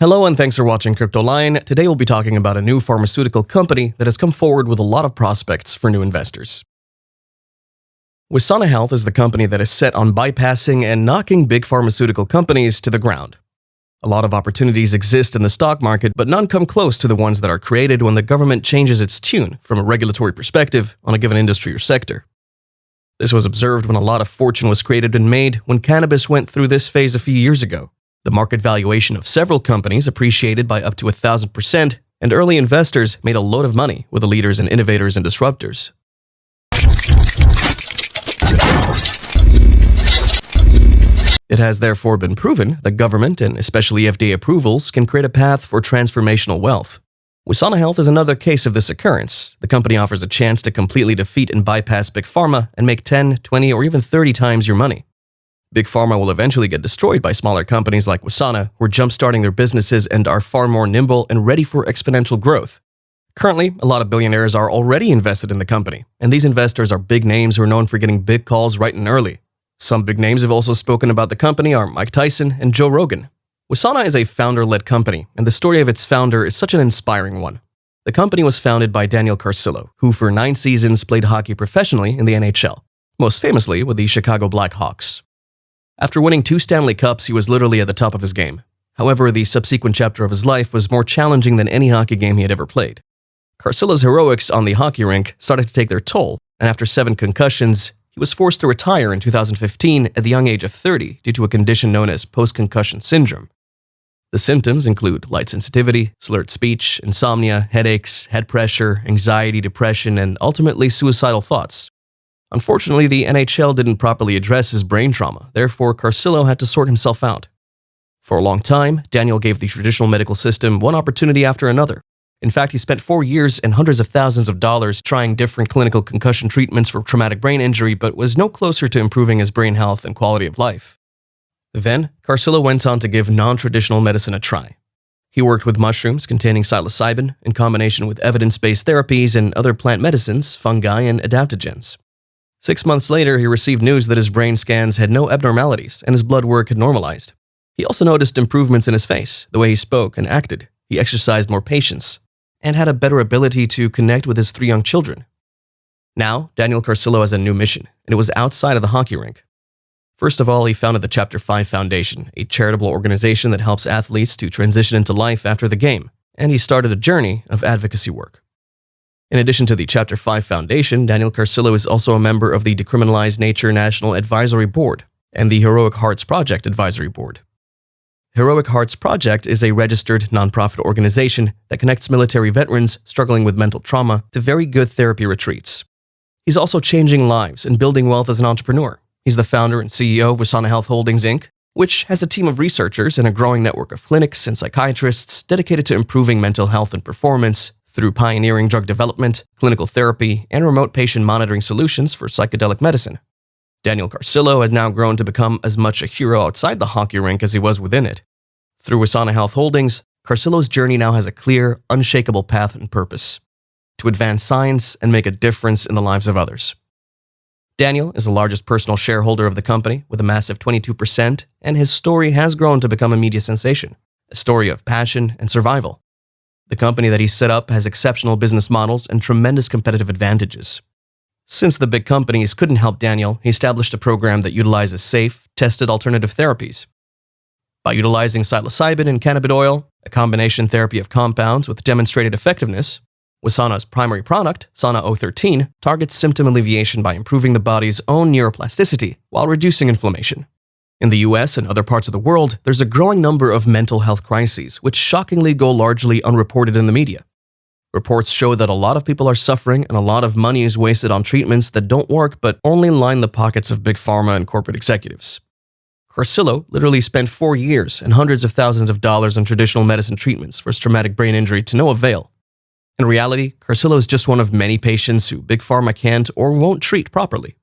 Hello and thanks for watching Crypto Line. Today we'll be talking about a new pharmaceutical company that has come forward with a lot of prospects for new investors. WESANA Health is the company that is set on bypassing and knocking big pharmaceutical companies to the ground. A lot of opportunities exist in the stock market, but none come close to the ones that are created when the government changes its tune from a regulatory perspective on a given industry or sector. This was observed when a lot of fortune was created and made when cannabis went through this phase a few years ago. The market valuation of several companies appreciated by up to 1,000%, and early investors made a load of money with the leaders and innovators and disruptors. It has therefore been proven that government, and especially FDA approvals, can create a path for transformational wealth. WESANA Health is another case of this occurrence. The company offers a chance to completely defeat and bypass Big Pharma and make 10, 20, or even 30 times your money. Big Pharma will eventually get destroyed by smaller companies like WESANA, who are jump-starting their businesses and are far more nimble and ready for exponential growth. Currently, a lot of billionaires are already invested in the company, and these investors are big names who are known for getting big calls right and early. Some big names have also spoken about the company are Mike Tyson and Joe Rogan. WESANA is a founder-led company, and the story of its founder is such an inspiring one. The company was founded by Daniel Carcillo, who for 9 seasons played hockey professionally in the NHL, most famously with the Chicago Blackhawks. After winning 2 Stanley Cups, he was literally at the top of his game. However, the subsequent chapter of his life was more challenging than any hockey game he had ever played. Carcillo's heroics on the hockey rink started to take their toll, and after 7 concussions, he was forced to retire in 2015 at the young age of 30 due to a condition known as post-concussion syndrome. The symptoms include light sensitivity, slurred speech, insomnia, headaches, head pressure, anxiety, depression, and ultimately suicidal thoughts. Unfortunately, the NHL didn't properly address his brain trauma, therefore Carcillo had to sort himself out. For a long time, Daniel gave the traditional medical system one opportunity after another. In fact, he spent 4 years and hundreds of thousands of dollars trying different clinical concussion treatments for traumatic brain injury, but was no closer to improving his brain health and quality of life. Then, Carcillo went on to give non-traditional medicine a try. He worked with mushrooms containing psilocybin in combination with evidence-based therapies and other plant medicines, fungi, and adaptogens. 6 months later, he received news that his brain scans had no abnormalities and his blood work had normalized. He also noticed improvements in his face, the way he spoke and acted. He exercised more patience and had a better ability to connect with his 3 young children. Now, Daniel Carcillo has a new mission, and it was outside of the hockey rink. First of all, he founded the Chapter 5 Foundation, a charitable organization that helps athletes to transition into life after the game, and he started a journey of advocacy work. In addition to the Chapter 5 Foundation, Daniel Carcillo is also a member of the Decriminalized Nature National Advisory Board and the Heroic Hearts Project Advisory Board. Heroic Hearts Project is a registered nonprofit organization that connects military veterans struggling with mental trauma to very good therapy retreats. He's also changing lives and building wealth as an entrepreneur. He's the founder and CEO of WESANA Health Holdings, Inc., which has a team of researchers and a growing network of clinics and psychiatrists dedicated to improving mental health and performance through pioneering drug development, clinical therapy, and remote patient monitoring solutions for psychedelic medicine. Daniel Carcillo has now grown to become as much a hero outside the hockey rink as he was within it. Through WESANA Health Holdings, Carcillo's journey now has a clear, unshakable path and purpose: to advance science and make a difference in the lives of others. Daniel is the largest personal shareholder of the company with a massive 22%, and his story has grown to become a media sensation, a story of passion and survival. The company that he set up has exceptional business models and tremendous competitive advantages. Since the big companies couldn't help Daniel, he established a program that utilizes safe, tested alternative therapies. By utilizing psilocybin and cannabis oil, a combination therapy of compounds with demonstrated effectiveness, WESANA's primary product, Sana 013, targets symptom alleviation by improving the body's own neuroplasticity while reducing inflammation. In the US and other parts of the world, there's a growing number of mental health crises, which shockingly go largely unreported in the media. Reports show that a lot of people are suffering and a lot of money is wasted on treatments that don't work but only line the pockets of big pharma and corporate executives. Carcillo literally spent 4 years and hundreds of thousands of dollars on traditional medicine treatments for his traumatic brain injury to no avail. In reality, Carcillo is just one of many patients who big pharma can't or won't treat properly.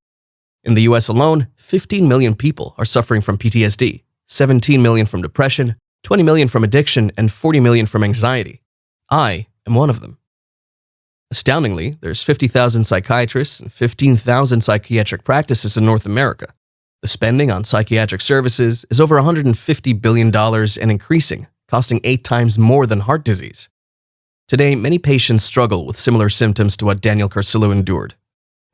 In the US alone, 15 million people are suffering from PTSD, 17 million from depression, 20 million from addiction, and 40 million from anxiety. I am one of them. Astoundingly, there's 50,000 psychiatrists and 15,000 psychiatric practices in North America. The spending on psychiatric services is over $150 billion and increasing, costing 8 times more than heart disease. Today, many patients struggle with similar symptoms to what Daniel Carcillo endured.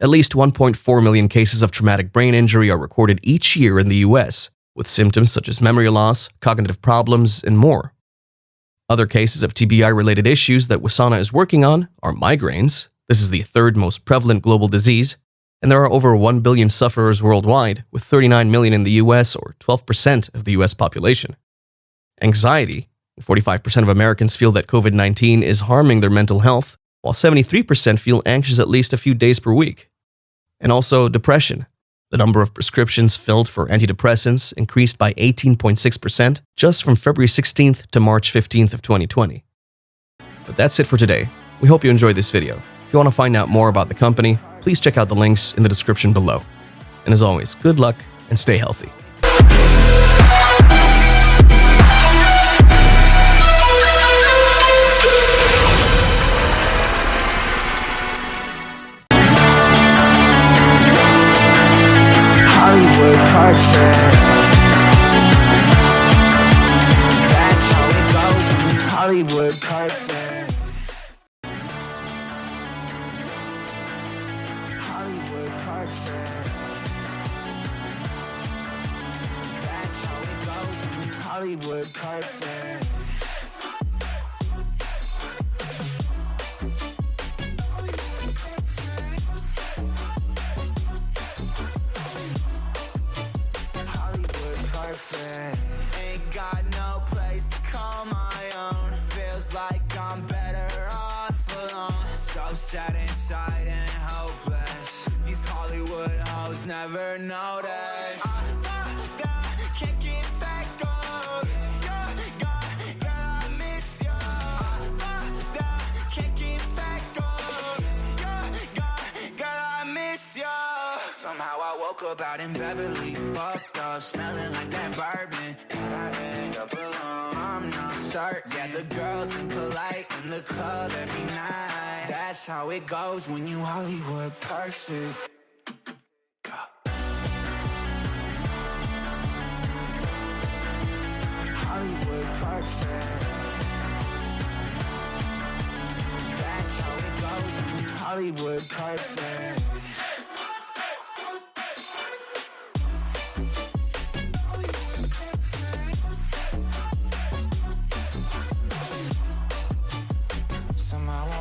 At least 1.4 million cases of traumatic brain injury are recorded each year in the US, with symptoms such as memory loss, cognitive problems, and more. Other cases of TBI-related issues that WESANA is working on are migraines. This is the third most prevalent global disease, and there are over 1 billion sufferers worldwide, with 39 million in the US, or 12% of the US population. Anxiety. 45% of Americans feel that COVID-19 is harming their mental health, while 73% feel anxious at least a few days per week. And also depression. The number of prescriptions filled for antidepressants increased by 18.6% just from February 16th to March 15th of 2020. But that's it for today. We hope you enjoyed this video. If you want to find out more about the company, please check out the links in the description below. And as always, good luck and stay healthy. That's how it goes. Hollywood carpet. Hollywood carpet. That's how it goes. Hollywood carpet. Ain't got no place to call my own. Feels like I'm better off alone. So sad inside and hopeless. These Hollywood hoes never notice. Can't get back on. Girl, I miss you. Can't get back on. Girl, I miss you. Somehow I woke up out in Beverly, fucked up, smelling like that bourbon. How'd I end up alone? I'm not certain. Yeah, the girls impolite in the club every night. That's how it goes when you Hollywood perfect. Hollywood perfect. That's how it goes when you Hollywood perfect.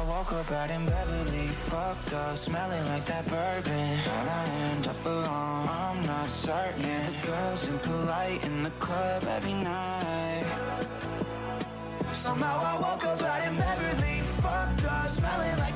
Woke up out in Beverly, fucked up, smelling like that bourbon. How'd I end up alone? I'm not certain. The girls impolite in the club every night. Somehow I woke up out in Beverly, fucked up, smelling like